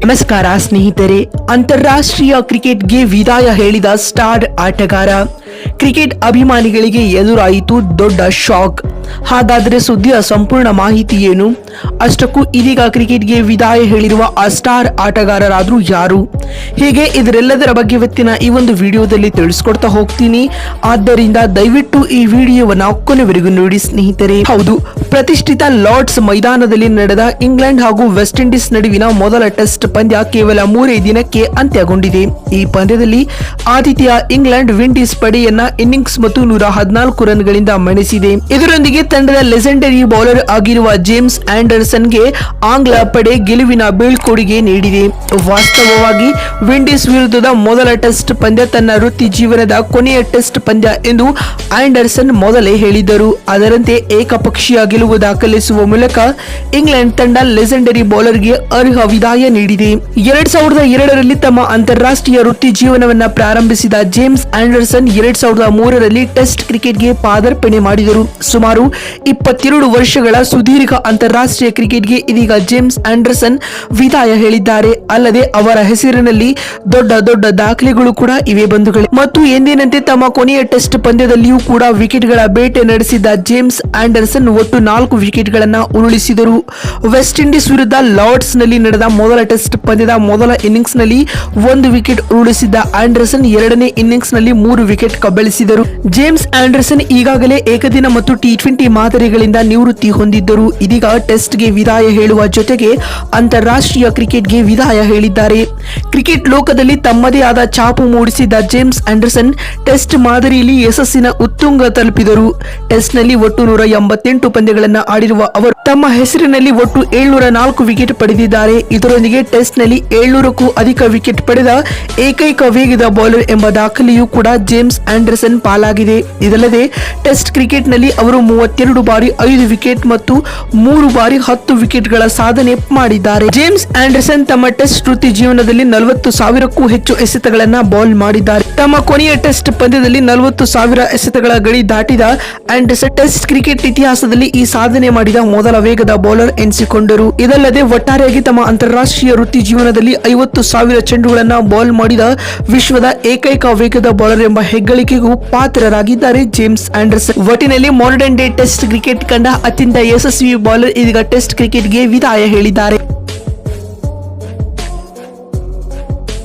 ನಮಸ್ಕಾರ ಸ್ನೇಹಿತರೆ. ಅಂತಾರಾಷ್ಟ್ರೀಯ ಕ್ರಿಕೆಟ್ಗೆ ವಿದಾಯ ಹೇಳಿದ ಸ್ಟಾರ್ ಆಟಗಾರ. ಕ್ರಿಕೆಟ್ ಅಭಿಮಾನಿಗಳಿಗೆ ಎದುರಾಯಿತು ದೊಡ್ಡ ಶಾಕ್. ಹಾಗಾದರೆ ಸುದ್ದಿಯ ಸಂಪೂರ್ಣ ಮಾಹಿತಿ ಏನು? ಅಷ್ಟಕ್ಕೂ ಇದೀಗ ಕ್ರಿಕೆಟ್ಗೆ ವಿದಾಯ ಹೇಳಿರುವ ಆ ಸ್ಟಾರ್ ಆಟಗಾರರಾದ್ರೂ ಯಾರು? ಹೀಗೆ ಇದರೆಲ್ಲದರ ಬಗ್ಗೆ ಇವತ್ತಿನ ಈ ಒಂದು ವಿಡಿಯೋದಲ್ಲಿ ತಿಳಿಸ್ಕೊಡ್ತಾ ಹೋಗ್ತೀನಿ. ಆದ್ದರಿಂದ ದಯವಿಟ್ಟು ಈ ವಿಡಿಯೋವನ್ನ ಕೊನೆವರೆಗೂ ನೋಡಿ ಸ್ನೇಹಿತರೆ. ಹೌದು, ಪ್ರತಿಷ್ಠಿತ ಲಾರ್ಡ್ಸ್ ಮೈದಾನದಲ್ಲಿ ನಡೆದ ಇಂಗ್ಲೆಂಡ್ ಹಾಗೂ ವೆಸ್ಟ್ ಇಂಡೀಸ್ ನಡುವಿನ ಮೊದಲ ಟೆಸ್ಟ್ ಪಂದ್ಯ ಕೇವಲ 3 ದಿನಕ್ಕೆ ಅಂತ್ಯಗೊಂಡಿದೆ. ಈ ಪಂದ್ಯದಲ್ಲಿ ಆತಿಥೇಯ ಇಂಗ್ಲೆಂಡ್ ವಿಂಡೀಸ್ ಪಡೆಯನ್ನ ಇನ್ನಿಂಗ್ಸ್ ಮತ್ತು 114 ರನ್ಗಳಿಂದ ಮಣಿಸಿದೆ. ಇದರೊಂದಿಗೆ ತಂಡದ ಲೆಜೆಂಡರಿ ಬೌಲರ್ ಆಗಿರುವ ಜೇಮ್ಸ್ ಆಂಡರ್ಸನ್ಗೆ ಆಂಗ್ಲ ಪಡೆ ಗೆಲುವಿನ ಬೀಳ್ಕೊಡುಗೆ ನೀಡಿದೆ. ವಾಸ್ತವವಾಗಿ ವಿಂಡೀಸ್ ವಿರುದ್ಧದ ಮೊದಲ ಟೆಸ್ಟ್ ಪಂದ್ಯ ತನ್ನ ವೃತ್ತಿ ಜೀವನದ ಕೊನೆಯ ಟೆಸ್ಟ್ ಪಂದ್ಯ ಎಂದು ಆಂಡರ್ಸನ್ ಮೊದಲೇ ಹೇಳಿದ್ದರು. ಅದರಂತೆ ಏಕಪಕ್ಷೀಯ ಗೆಲುವು ದಾಖಲಿಸುವ ಮೂಲಕ ಇಂಗ್ಲೆಂಡ್ ತಂಡ ಲೆಜೆಂಡರಿ ಬೌಲರ್ಗೆ ಅರ್ಹ ವಿದಾಯ ನೀಡಿದೆ. 2002ರಲ್ಲಿ ತಮ್ಮ ಅಂತಾರಾಷ್ಟ್ರೀಯ ವೃತ್ತಿ ಜೀವನವನ್ನ ಪ್ರಾರಂಭಿಸಿದ ಜೇಮ್ಸ್ ಆಂಡರ್ಸನ್ 2003ರಲ್ಲಿ ಟೆಸ್ಟ್ ಕ್ರಿಕೆಟ್ಗೆ ಪಾದಾರ್ಪಣೆ ಮಾಡಿದರು. ಸುಮಾರು 22 ವರ್ಷಗಳ ಸುದೀರ್ಘ ಅಂತಾರಾಷ್ಟ್ರೀಯ ಕ್ರಿಕೆಟ್ಗೆ ಇದೀಗ ಜೇಮ್ಸ್ ಆಂಡರ್ಸನ್ ವಿದಾಯ ಹೇಳಿದ್ದಾರೆ. ಅಲ್ಲದೆ ಅವರ ಹೆಸರಿನಲ್ಲಿ ದೊಡ್ಡ ದೊಡ್ಡ ದಾಖಲೆಗಳು ಕೂಡ ಇವೆ ಬಂಧುಗಳೇ. ಮತ್ತು ಎಂದಿನಂತೆ ತಮ್ಮ ಕೊನೆಯ ಟೆಸ್ಟ್ ಪಂದ್ಯದಲ್ಲಿಯೂ ಕೂಡ ವಿಕೆಟ್ಗಳ ಬೇಟೆ ನಡೆಸಿದ ಜೇಮ್ಸ್ ಆಂಡರ್ಸನ್ ಒಟ್ಟು 4 ವಿಕೆಟ್ಗಳನ್ನ ಉರುಳಿಸಿದರು. ವೆಸ್ಟ್ ಇಂಡೀಸ್ ವಿರುದ್ಧ ಲಾರ್ಡ್ಸ್ ನಲ್ಲಿ ನಡೆದ ಮೊದಲ ಟೆಸ್ಟ್ ಪಂದ್ಯದ ಮೊದಲ ಇನ್ನಿಂಗ್ಸ್ ನಲ್ಲಿ 1 ವಿಕೆಟ್ ಉರುಳಿಸಿದ್ದ ಆಂಡರ್ಸನ್ ಎರಡನೇ ಇನ್ನಿಂಗ್ಸ್ ನಲ್ಲಿ 3 ವಿಕೆಟ್ ಕಬಳಿಸಿದರು. ಜೇಮ್ಸ್ ಆಂಡರ್ಸನ್ ಈಗಾಗಲೇ ಏಕದಿನ ಮತ್ತು T20 ಮಾದರಿಗಳಿಂದ ನಿವೃತ್ತಿ ಹೊಂದಿದ್ದರು. ಇದೀಗ ಟೆಸ್ಟ್ಗೆ ವಿದಾಯ ಹೇಳುವ ಜೊತೆಗೆ ಅಂತಾರಾಷ್ಟ್ರೀಯ ಕ್ರಿಕೆಟ್ಗೆ ವಿದಾಯ ಹೇಳಿದ್ದಾರೆ. ಕ್ರಿಕೆಟ್ ಲೋಕದಲ್ಲಿ ತಮ್ಮದೇ ಆದ ಛಾಪು ಮೂಡಿಸಿದ್ದ ಜೇಮ್ಸ್ ಆಂಡರ್ಸನ್ ಟೆಸ್ಟ್ ಮಾದರಿಯಲ್ಲಿ ಯಶಸ್ಸಿನ ಉತ್ತುಂಗ ತಲುಪಿದರು. ಟೆಸ್ಟ್ನಲ್ಲಿ ಒಟ್ಟು 188 ಪಂದ್ಯಗಳನ್ನು ಆಡಿರುವ ಅವರು ತಮ್ಮ ಹೆಸರಿನಲ್ಲಿ ಒಟ್ಟು 704 ವಿಕೆಟ್ ಪಡೆದಿದ್ದಾರೆ. ಇದರೊಂದಿಗೆ ಟೆಸ್ಟ್ನಲ್ಲಿ 700ಕ್ಕೂ ಅಧಿಕ ವಿಕೆಟ್ ಪಡೆದ ಏಕೈಕ ವೇಗದ ಬೌಲರ್ ಎಂಬ ದಾಖಲೆಯೂ ಕೂಡ ಜೇಮ್ಸ್ ಆಂಡರ್ಸನ್ ಪಾಲಾಗಿದೆ. ಇದಲ್ಲದೆ ಟೆಸ್ಟ್ ಕ್ರಿಕೆಟ್ನಲ್ಲಿ ಅವರು 32 ಬಾರಿ 5 ವಿಕೆಟ್ ಮತ್ತು 3 ಬಾರಿ 10 ವಿಕೆಟ್ಗಳ ಸಾಧನೆ ಮಾಡಿದ್ದಾರೆ. ಜೇಮ್ಸ್ ಆಂಡರ್ಸನ್ ತಮ್ಮ ಟೆಸ್ಟ್ ವೃತ್ತಿ ಜೀವನದಲ್ಲಿ 40,000ಕ್ಕೂ ಹೆಚ್ಚು ಎಸೆತಗಳನ್ನ ಬೌಲ್ ಮಾಡಿದ್ದಾರೆ. ತಮ್ಮ ಕೊನೆಯ ಟೆಸ್ಟ್ ಪಂದ್ಯದಲ್ಲಿ 40,000 ಎಸೆತಗಳ ಗಡಿ ದಾಟಿದ ಆಂಡರ್ಸನ್ ಟೆಸ್ಟ್ ಕ್ರಿಕೆಟ್ ಇತಿಹಾಸದಲ್ಲಿ ಈ ಸಾಧನೆ ಮಾಡಿದ ಮೊದಲ ವೇಗದ ಬೌಲರ್ ಎನಿಸಿಕೊಂಡರು. ಇದಲ್ಲದೆ ಒಟ್ಟಾರೆಯಾಗಿ ತಮ್ಮ ಅಂತಾರಾಷ್ಟ್ರೀಯ ವೃತ್ತಿ ಜೀವನದಲ್ಲಿ 50,000 ಚೆಂಡುಗಳನ್ನ ಬೌಲ್ ಮಾಡಿದ ವಿಶ್ವದ ಏಕೈಕ ವೇಗದ ಬೌಲರ್ ಎಂಬ ಹೆಗ್ಗಳಿಕೆಗೂ ಪಾತ್ರರಾಗಿದ್ದಾರೆ ಜೇಮ್ಸ್ ಆಂಡರ್ಸನ್. ಒಟ್ಟಿನಲ್ಲಿ ಮಾಡರ್ನ್ ಡೇ ಟೆಸ್ಟ್ ಕ್ರಿಕೆಟ್ ಕಂಡ ಅತ್ಯಂತ ಯಶಸ್ವಿ ಬೌಲರ್ ಇದೀಗ ಟೆಸ್ಟ್ ಕ್ರಿಕೆಟ್ಗೆ ವಿದಾಯ ಹೇಳಿದ್ದಾರೆ.